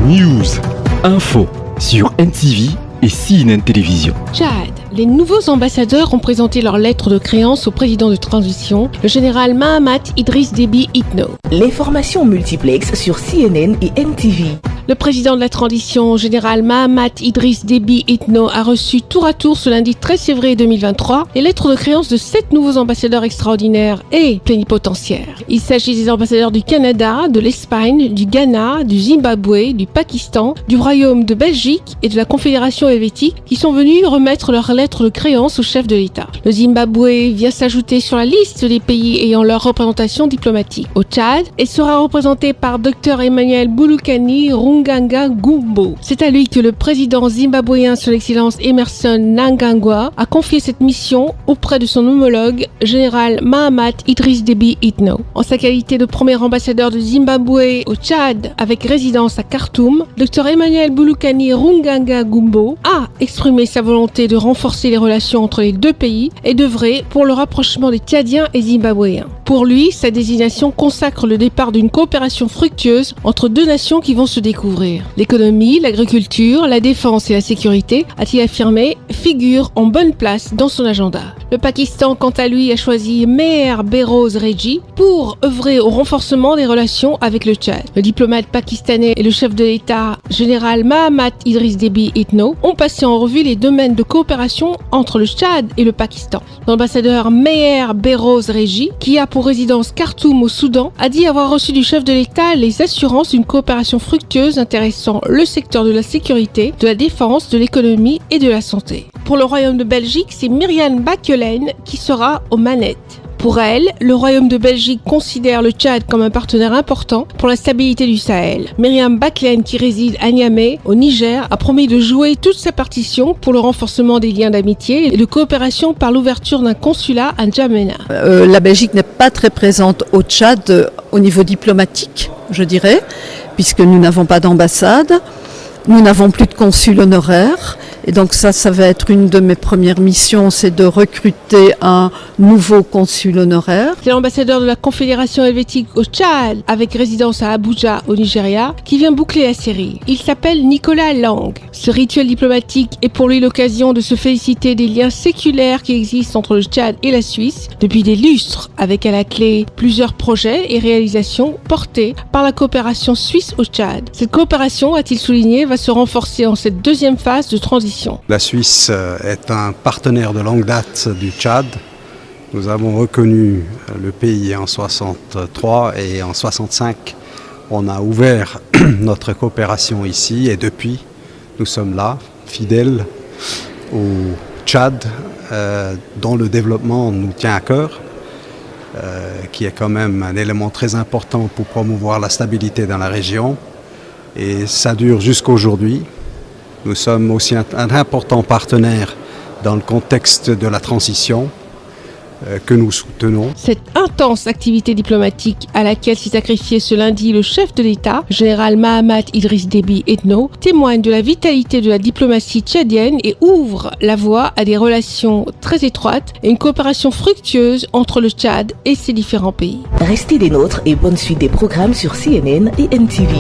News, info sur NTV et CNN Télévision. Tchad. Les nouveaux ambassadeurs ont présenté leur lettre de créance au président de transition, le général Mahamat Idriss Déby Itno. L'information multiplex sur CNN et NTV. Le président de la transition, général Mahamat Idriss Déby Itno, a reçu tour à tour ce lundi 13 février 2023 les lettres de créance de 7 nouveaux ambassadeurs extraordinaires et plénipotentiaires. Il s'agit des ambassadeurs du Canada, de l'Espagne, du Ghana, du Zimbabwe, du Pakistan, du Royaume de Belgique et de la Confédération helvétique qui sont venus remettre leurs lettres de créance au chef de l'État. Le Zimbabwe vient s'ajouter sur la liste des pays ayant leur représentation diplomatique. Au Tchad, elle sera représentée par Dr Emmanuel Bouloukani Runganga Gumbo. C'est à lui que le président zimbabwéen Son Excellence Emmerson Mnangagwa a confié cette mission auprès de son homologue, général Mahamat Idriss Déby Itno. En sa qualité de premier ambassadeur de Zimbabwe au Tchad avec résidence à Khartoum, Dr Emmanuel Bouloukani Runganga Gumbo a exprimé sa volonté de renforcer les relations entre les deux pays et d'œuvrer pour le rapprochement des Tchadiens et Zimbabwéens. Pour lui, sa désignation consacre le départ d'une coopération fructueuse entre deux nations qui vont se découvrir. L'économie, l'agriculture, la défense et la sécurité, a-t-il affirmé, figurent en bonne place dans son agenda. Le Pakistan, quant à lui, a choisi Meher Behrouz Reggie pour œuvrer au renforcement des relations avec le Tchad. Le diplomate pakistanais et le chef de l'État, général Mahamat Idriss Déby Itno, ont passé en revue les domaines de coopération entre le Tchad et le Pakistan. L'ambassadeur Meher Behrouz Reggie, qui a pour résidence Khartoum au Soudan, a dit avoir reçu du chef de l'État les assurances d'une coopération fructueuse intéressant le secteur de la sécurité, de la défense, de l'économie et de la santé. Pour le Royaume de Belgique, c'est Myriam Bakelen qui sera aux manettes. Pour elle, le Royaume de Belgique considère le Tchad comme un partenaire important pour la stabilité du Sahel. Myriam Bakelen, qui réside à Niamey, au Niger, a promis de jouer toute sa partition pour le renforcement des liens d'amitié et de coopération par l'ouverture d'un consulat à N'Djamena. La Belgique n'est pas très présente au Tchad au niveau diplomatique, je dirais, puisque nous n'avons pas d'ambassade, nous n'avons plus de consul honoraire. Et donc ça va être une de mes premières missions, c'est de recruter un nouveau consul honoraire. C'est l'ambassadeur de la Confédération helvétique au Tchad, avec résidence à Abuja, au Nigeria, qui vient boucler la série. Il s'appelle Nicolas Lang. Ce rituel diplomatique est pour lui l'occasion de se féliciter des liens séculaires qui existent entre le Tchad et la Suisse depuis des lustres, avec à la clé plusieurs projets et réalisations portés par la coopération suisse au Tchad. Cette coopération, a-t-il souligné, va se renforcer en cette deuxième phase de transition. La Suisse est un partenaire de longue date du Tchad. Nous avons reconnu le pays en 1963 et en 1965, on a ouvert notre coopération ici et depuis, nous sommes là, fidèles au Tchad, dont le développement nous tient à cœur, qui est quand même un élément très important pour promouvoir la stabilité dans la région. Et ça dure jusqu'aujourd'hui. Nous sommes aussi un important partenaire dans le contexte de la transition que nous soutenons. Cette intense activité diplomatique à laquelle s'est sacrifié ce lundi le chef de l'État, général Mahamat Idriss Déby Itno, témoigne de la vitalité de la diplomatie tchadienne et ouvre la voie à des relations très étroites et une coopération fructueuse entre le Tchad et ses différents pays. Restez des nôtres et bonne suite des programmes sur CNN et NTV.